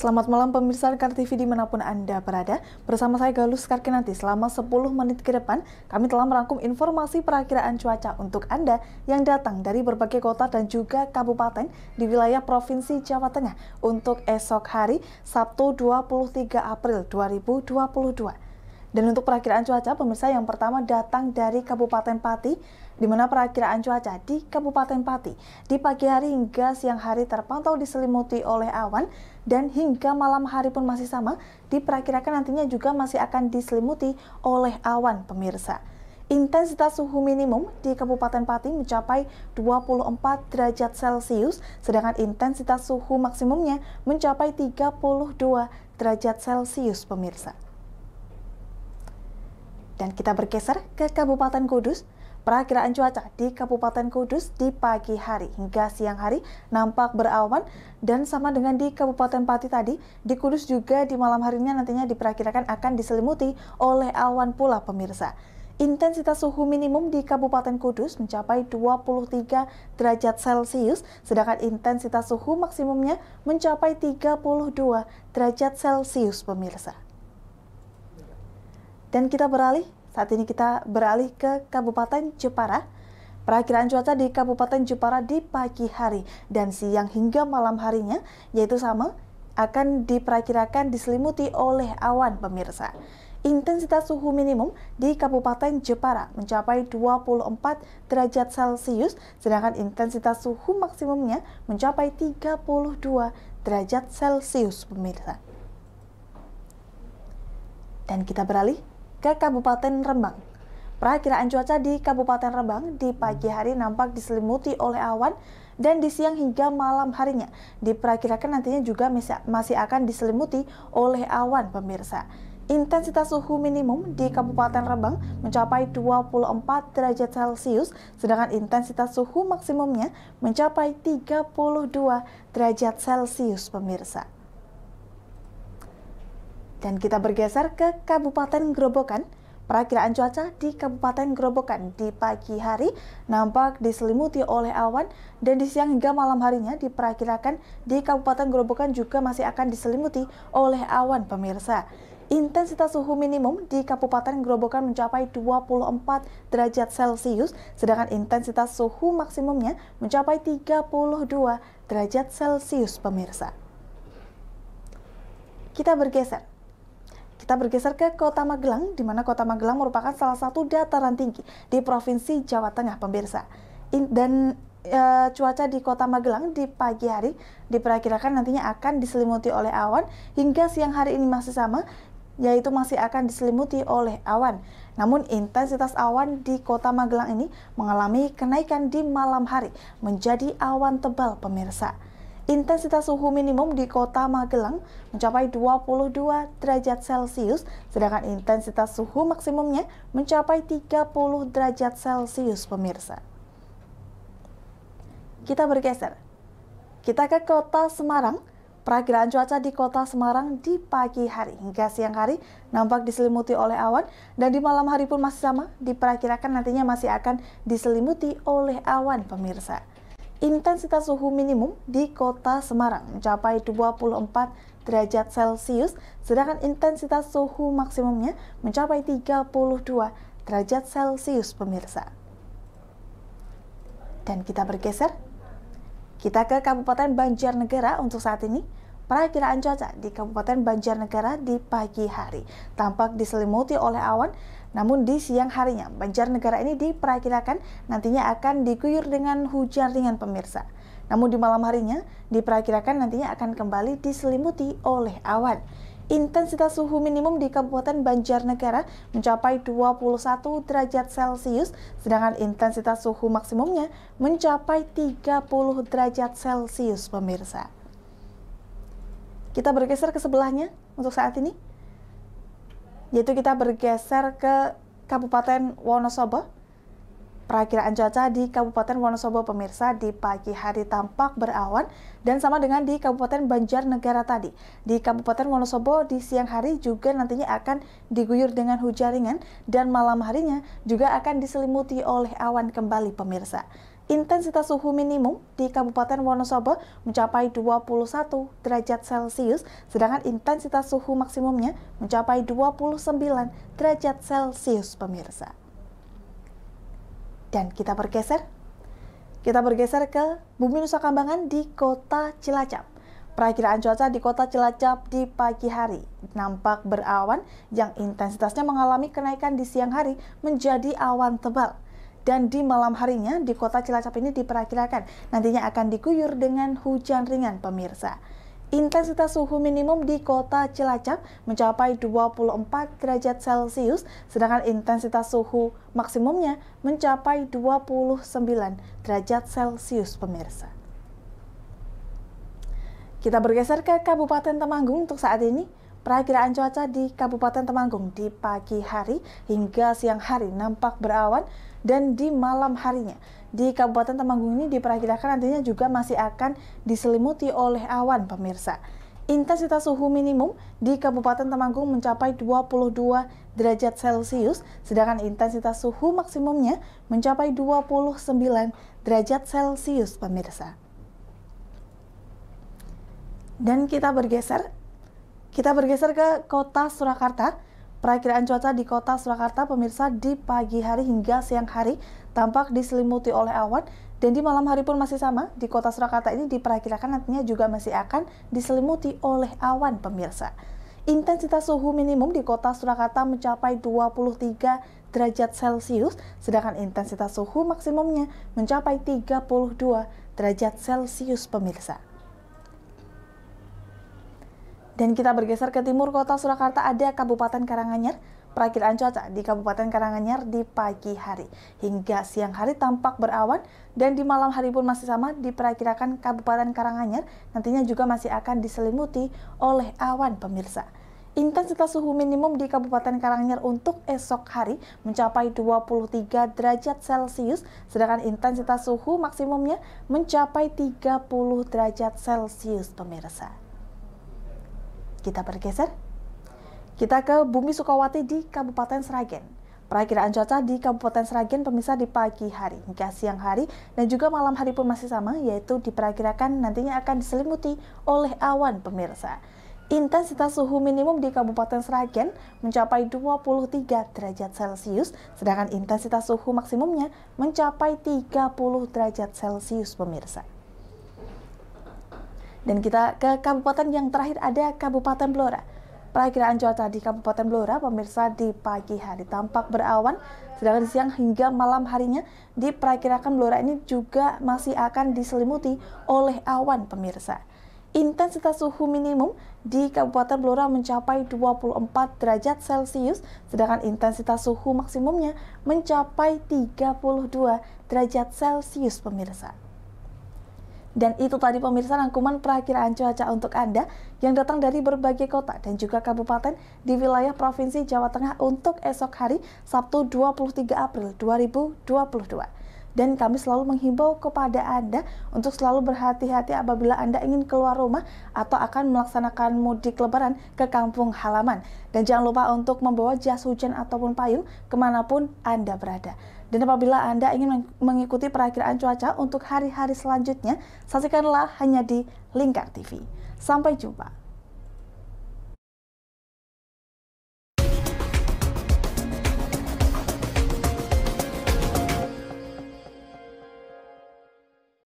Selamat malam pemirsa Kar TV dimanapun Anda berada. Bersama saya Galus Karkinanti, selama 10 menit ke depan kami telah merangkum informasi perakiraan cuaca untuk Anda yang datang dari berbagai kota dan juga kabupaten di wilayah Provinsi Jawa Tengah untuk esok hari Sabtu 23 April 2022. Dan untuk perakiraan cuaca, pemirsa, yang pertama datang dari Kabupaten Pati, di mana perakiraan cuaca di Kabupaten Pati di pagi hari hingga siang hari terpantau diselimuti oleh awan, dan hingga malam hari pun masih sama, diperkirakan nantinya juga masih akan diselimuti oleh awan, pemirsa. Intensitas suhu minimum di Kabupaten Pati mencapai 24 derajat Celcius, sedangkan intensitas suhu maksimumnya mencapai 32 derajat Celcius, pemirsa. Dan kita bergeser ke Kabupaten Kudus. Perakiraan cuaca di Kabupaten Kudus di pagi hari hingga siang hari nampak berawan, dan sama dengan di Kabupaten Pati tadi, di Kudus juga di malam harinya nantinya diperkirakan akan diselimuti oleh awan pula, pemirsa. Intensitas suhu minimum di Kabupaten Kudus mencapai 23 derajat Celcius, sedangkan intensitas suhu maksimumnya mencapai 32 derajat Celcius, pemirsa. Dan saat ini kita beralih ke Kabupaten Jepara. Perakiraan cuaca di Kabupaten Jepara di pagi hari dan siang hingga malam harinya, yaitu sama, akan diperkirakan diselimuti oleh awan, pemirsa. Intensitas suhu minimum di Kabupaten Jepara mencapai 24 derajat Celcius, sedangkan intensitas suhu maksimumnya mencapai 32 derajat Celcius, pemirsa. Dan kita beralih ke Kabupaten Rembang. Perakiraan cuaca di Kabupaten Rembang di pagi hari nampak diselimuti oleh awan, dan di siang hingga malam harinya diperkirakan nantinya juga masih akan diselimuti oleh awan, pemirsa. Intensitas suhu minimum di Kabupaten Rembang mencapai 24 derajat Celcius, sedangkan intensitas suhu maksimumnya mencapai 32 derajat Celcius, pemirsa. Dan kita bergeser ke Kabupaten Grobogan. Perakiraan cuaca di Kabupaten Grobogan di pagi hari nampak diselimuti oleh awan, dan di siang hingga malam harinya diperkirakan di Kabupaten Grobogan juga masih akan diselimuti oleh awan, pemirsa. Intensitas suhu minimum di Kabupaten Grobogan mencapai 24 derajat Celcius, sedangkan intensitas suhu maksimumnya mencapai 32 derajat Celcius, pemirsa. Kita bergeser ke Kota Magelang, di mana Kota Magelang merupakan salah satu dataran tinggi di Provinsi Jawa Tengah, pemirsa. Cuaca di Kota Magelang di pagi hari diperkirakan nantinya akan diselimuti oleh awan, hingga siang hari ini masih sama, yaitu masih akan diselimuti oleh awan. Namun intensitas awan di Kota Magelang ini mengalami kenaikan di malam hari menjadi awan tebal, pemirsa. Intensitas suhu minimum di Kota Magelang mencapai 22 derajat Celcius, sedangkan intensitas suhu maksimumnya mencapai 30 derajat Celcius, pemirsa. Kita bergeser. Kita ke Kota Semarang. Perakiraan cuaca di Kota Semarang di pagi hari hingga siang hari nampak diselimuti oleh awan, dan di malam hari pun masih sama, diperkirakan nantinya masih akan diselimuti oleh awan, pemirsa. Intensitas suhu minimum di Kota Semarang mencapai 24 derajat Celcius, sedangkan intensitas suhu maksimumnya mencapai 32 derajat Celcius, pemirsa. Dan kita bergeser. Kita ke Kabupaten Banjarnegara untuk saat ini. Perakiraan cuaca di Kabupaten Banjarnegara di pagi hari tampak diselimuti oleh awan, namun di siang harinya Banjarnegara ini diperkirakan nantinya akan diguyur dengan hujan ringan, pemirsa. Namun di malam harinya diperkirakan nantinya akan kembali diselimuti oleh awan. Intensitas suhu minimum di Kabupaten Banjarnegara mencapai 21 derajat Celcius, sedangkan intensitas suhu maksimumnya mencapai 30 derajat Celcius, pemirsa. Kita bergeser ke sebelahnya untuk saat ini, yaitu kita bergeser ke Kabupaten Wonosobo. Perakiraan cuaca di Kabupaten Wonosobo, pemirsa, di pagi hari tampak berawan, dan sama dengan di Kabupaten Banjarnegara tadi. Di Kabupaten Wonosobo di siang hari juga nantinya akan diguyur dengan hujan ringan, dan malam harinya juga akan diselimuti oleh awan kembali, pemirsa. Intensitas suhu minimum di Kabupaten Wonosobo mencapai 21 derajat Celcius, sedangkan intensitas suhu maksimumnya mencapai 29 derajat Celcius, pemirsa. Dan kita bergeser ke Bumi Nusa Kambangan di Kota Cilacap. Perakiraan cuaca di Kota Cilacap di pagi hari nampak berawan yang intensitasnya mengalami kenaikan di siang hari menjadi awan tebal. Dan di malam harinya di Kota Cilacap ini diperkirakan nantinya akan diguyur dengan hujan ringan, pemirsa. Intensitas suhu minimum di Kota Cilacap mencapai 24 derajat Celcius, sedangkan intensitas suhu maksimumnya mencapai 29 derajat Celcius, pemirsa. Kita bergeser ke Kabupaten Temanggung untuk saat ini. Perakiraan cuaca di Kabupaten Temanggung di pagi hari hingga siang hari nampak berawan, dan di malam harinya di Kabupaten Temanggung ini diperkirakan nantinya juga masih akan diselimuti oleh awan, pemirsa. Intensitas suhu minimum di Kabupaten Temanggung mencapai 22 derajat Celcius, sedangkan intensitas suhu maksimumnya mencapai 29 derajat Celcius, pemirsa. Dan kita bergeser ke Kota Surakarta. Perakiraan cuaca di Kota Surakarta, pemirsa, di pagi hari hingga siang hari tampak diselimuti oleh awan, dan di malam hari pun masih sama. Di Kota Surakarta ini diperkirakan nantinya juga masih akan diselimuti oleh awan, pemirsa. Intensitas suhu minimum di Kota Surakarta mencapai 23 derajat Celcius, sedangkan intensitas suhu maksimumnya mencapai 32 derajat Celcius, pemirsa. Dan kita bergeser ke timur Kota Surakarta, ada Kabupaten Karanganyar. Perakiraan cuaca di Kabupaten Karanganyar di pagi hari hingga siang hari tampak berawan, dan di malam hari pun masih sama. Diperkirakan Kabupaten Karanganyar nantinya juga masih akan diselimuti oleh awan, pemirsa. Intensitas suhu minimum di Kabupaten Karanganyar untuk esok hari mencapai 23 derajat Celcius, sedangkan intensitas suhu maksimumnya mencapai 30 derajat Celcius, pemirsa. Kita bergeser, kita ke Bumi Sukawati di Kabupaten Sragen. Perakiraan cuaca di Kabupaten Sragen, pemirsa, di pagi hari hingga siang hari dan juga malam hari pun masih sama, yaitu diperkirakan nantinya akan diselimuti oleh awan, pemirsa. Intensitas suhu minimum di Kabupaten Sragen mencapai 23 derajat Celcius, sedangkan intensitas suhu maksimumnya mencapai 30 derajat Celcius, pemirsa. Dan kita ke kabupaten yang terakhir, ada Kabupaten Blora. Perakiraan cuaca di Kabupaten Blora, pemirsa, di pagi hari tampak berawan, sedangkan siang hingga malam harinya diperkirakan Blora ini juga masih akan diselimuti oleh awan, pemirsa. Intensitas suhu minimum di Kabupaten Blora mencapai 24 derajat Celcius, sedangkan intensitas suhu maksimumnya mencapai 32 derajat Celcius, pemirsa. Dan itu tadi, pemirsa, rangkuman perakiraan cuaca untuk Anda yang datang dari berbagai kota dan juga kabupaten di wilayah Provinsi Jawa Tengah untuk esok hari Sabtu 23 April 2022. Dan kami selalu menghimbau kepada Anda untuk selalu berhati-hati apabila Anda ingin keluar rumah atau akan melaksanakan mudik lebaran ke kampung halaman. Dan jangan lupa untuk membawa jas hujan ataupun payung kemanapun Anda berada. Dan apabila Anda ingin mengikuti perakiraan cuaca untuk hari-hari selanjutnya, saksikanlah hanya di Lingkar TV. Sampai jumpa.